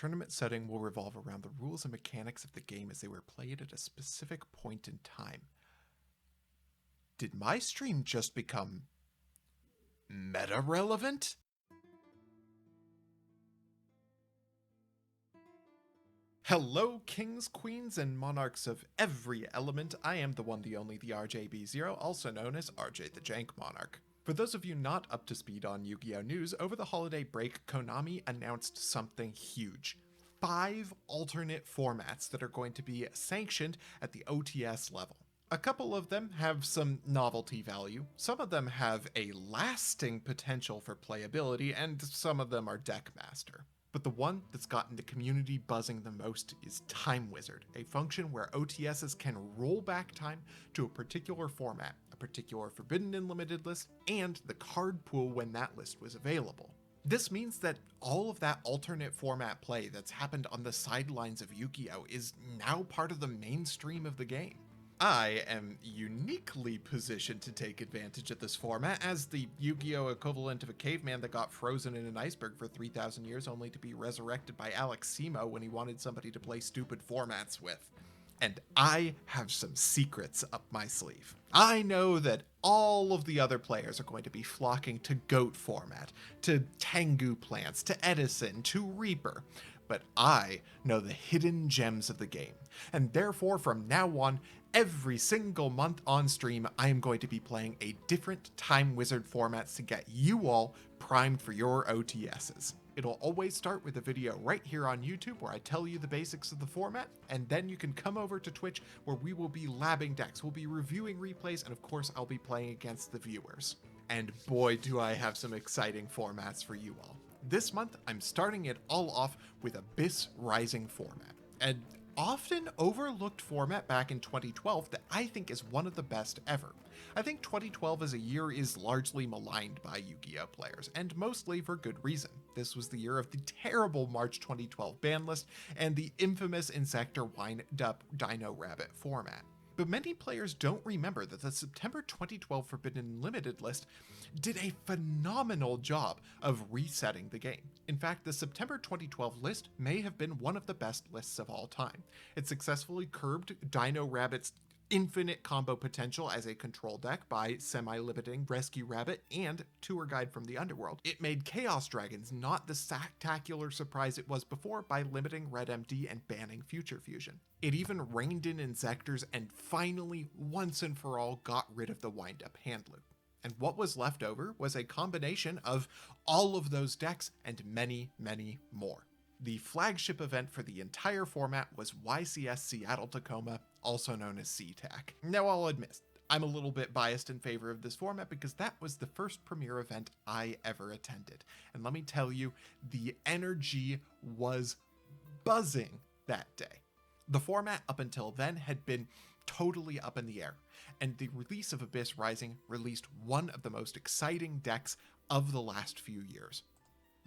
tournament setting will revolve around the rules and mechanics of the game as they were played at a specific point in time. Did my stream just become meta-relevant? Hello, kings, queens, and monarchs of every element. I am the one, the only, the RJB0, also known as RJ the Jank Monarch. For those of you not up to speed on Yu-Gi-Oh! News, over the holiday break, Konami announced something huge. 5 alternate formats that are going to be sanctioned at the OTS level. A couple of them have some novelty value, some of them have a lasting potential for playability, and some of them are Deckmaster. But the one that's gotten the community buzzing the most is Time Wizard, a function where OTSs can roll back time to a particular format, a particular forbidden and limited list, and the card pool when that list was available. This means that all of that alternate format play that's happened on the sidelines of Yu-Gi-Oh! Is now part of the mainstream of the game. I am uniquely positioned to take advantage of this format as the Yu-Gi-Oh! Equivalent of a caveman that got frozen in an iceberg for 3,000 years only to be resurrected by Alex Simo when he wanted somebody to play stupid formats with. And I have some secrets up my sleeve. I know that all of the other players are going to be flocking to GOAT format, to Tengu Plants, to Edison, to Reaper, but I know the hidden gems of the game, and therefore from now on, every single month on stream, I am going to be playing a different Time Wizard formats to get you all primed for your OTSs. It'll always start with a video right here on YouTube where I tell you the basics of the format, and then you can come over to Twitch where we will be labbing decks, we'll be reviewing replays, and of course I'll be playing against the viewers. And boy do I have some exciting formats for you all. This month, I'm starting it all off with ABYR Rising format, an often overlooked format back in 2012 that I think is one of the best ever. I think 2012 as a year is largely maligned by Yu-Gi-Oh! Players, and mostly for good reason. This was the year of the terrible March 2012 ban list and the infamous Insector wind-up Dino Rabbit format. But many players don't remember that the September 2012 Forbidden Limited list did a phenomenal job of resetting the game. In fact, the September 2012 list may have been one of the best lists of all time. It successfully curbed Dino Rabbit's infinite combo potential as a control deck by semi-limiting Rescue Rabbit and Tour Guide from the Underworld. It made Chaos Dragons not the spectacular surprise it was before by limiting Red MD and banning Future Fusion. It even reined in Insectors and finally, once and for all, got rid of the wind-up hand loop. And what was left over was a combination of all of those decks and many, many more. The flagship event for the entire format was YCS Seattle Tacoma, also known as CTAC. Now I'll admit, I'm a little bit biased in favor of this format because that was the first premiere event I ever attended. And let me tell you, the energy was buzzing that day. The format up until then had been totally up in the air, and the release of ABYR Rising released one of the most exciting decks of the last few years,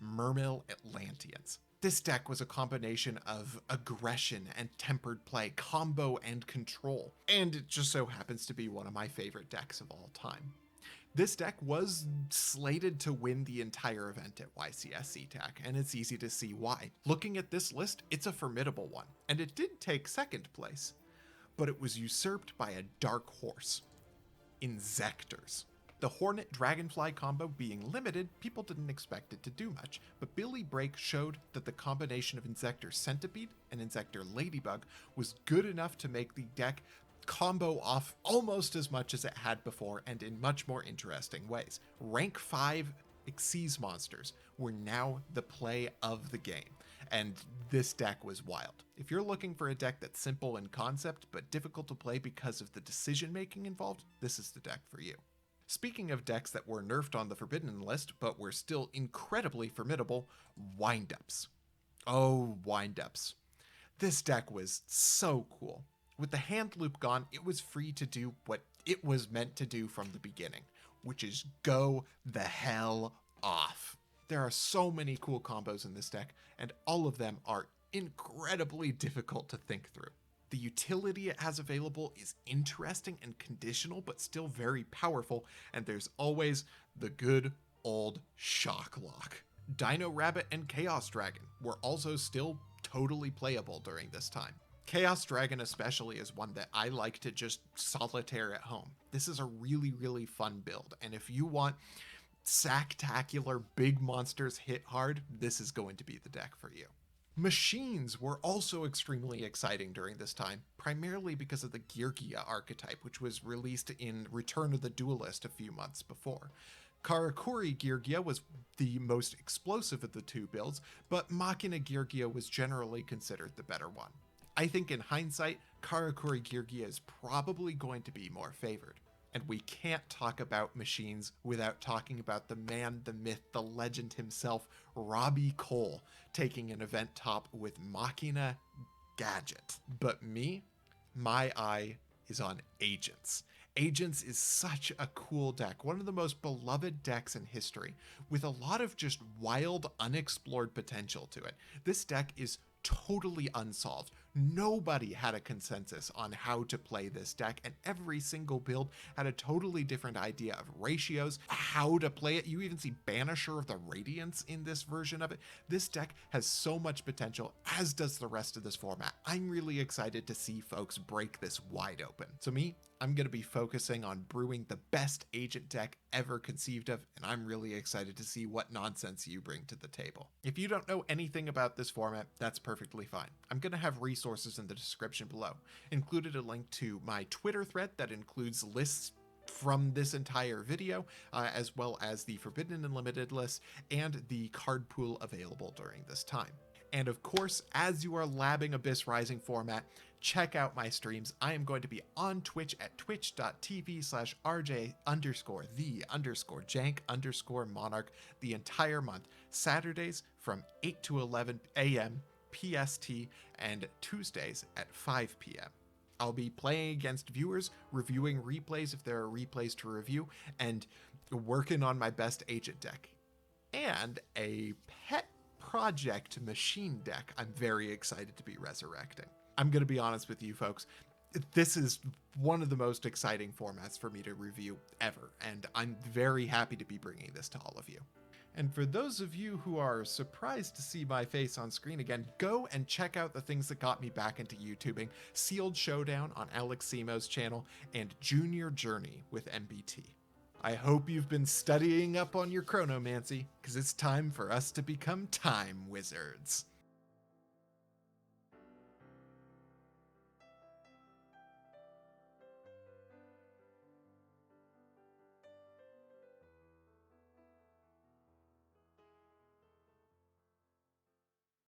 Mermail Atlanteans. This deck was a combination of aggression and tempered play, combo and control, and it just so happens to be one of my favorite decks of all time. This deck was slated to win the entire event at YCS CTAC, and it's easy to see why. Looking at this list, it's a formidable one, and it did take second place, but it was usurped by a dark horse, Insectors. The Hornet Dragonfly combo being limited, people didn't expect it to do much, but Billy Brake showed that the combination of Insector Centipede and Insector Ladybug was good enough to make the deck combo off almost as much as it had before and in much more interesting ways. Rank 5 Xyz monsters were now the play of the game, and this deck was wild. If you're looking for a deck that's simple in concept but difficult to play because of the decision making involved, this is the deck for you. Speaking of decks that were nerfed on the Forbidden list, but were still incredibly formidable, Windups. Oh, Windups. This deck was so cool. With the hand loop gone, it was free to do what it was meant to do from the beginning, which is go the hell off. There are so many cool combos in this deck, and all of them are incredibly difficult to think through. The utility it has available is interesting and conditional, but still very powerful, and there's always the good old shock lock. Dino Rabbit and Chaos Dragon were also still totally playable during this time. Chaos Dragon especially is one that I like to just solitaire at home. This is a really, really fun build, and if you want sacktacular big monsters hit hard, this is going to be the deck for you. Machines were also extremely exciting during this time, primarily because of the Geargia archetype, which was released in Return of the Duelist a few months before. Karakuri Geargia was the most explosive of the two builds, but Machina Geargia was generally considered the better one. I think in hindsight, Karakuri Geargia is probably going to be more favored. And we can't talk about machines without talking about the man, the myth, the legend himself, Robbie Cole, taking an event top with Machina Gadget. But me, my eye is on Agents. Agents is such a cool deck, one of the most beloved decks in history, with a lot of just wild, unexplored potential to it. This deck is totally unsolved. Nobody had a consensus on how to play this deck, and every single build had a totally different idea of ratios, how to play it. You even see Banisher of the Radiance in this version of it. This deck has so much potential, as does the rest of this format. I'm really excited to see folks break this wide open. So me, I'm going to be focusing on brewing the best agent deck ever conceived of, and I'm really excited to see what nonsense you bring to the table. If you don't know anything about this format, that's perfectly fine. I'm going to have resources in the description below. Included a link to my Twitter thread that includes lists from this entire video, as well as the Forbidden and Limited list and the card pool available during this time. And of course, as you are labbing Abyss Rising format, check out my streams. I am going to be on Twitch at twitch.tv/RJ_the_jank_monarch the entire month, Saturdays from 8 to 11 a.m. PST and Tuesdays at 5 p.m. I'll be playing against viewers, reviewing replays if there are replays to review, and working on my best agent deck. And a pet project machine deck I'm very excited to be resurrecting. I'm going to be honest with you folks, this is one of the most exciting formats for me to review ever, and I'm very happy to be bringing this to all of you. And for those of you who are surprised to see my face on screen again, go and check out the things that got me back into YouTubing: Sealed Showdown on Alex Simo's channel and Junior Journey with MBT. I hope you've been studying up on your chronomancy, because it's time for us to become time wizards.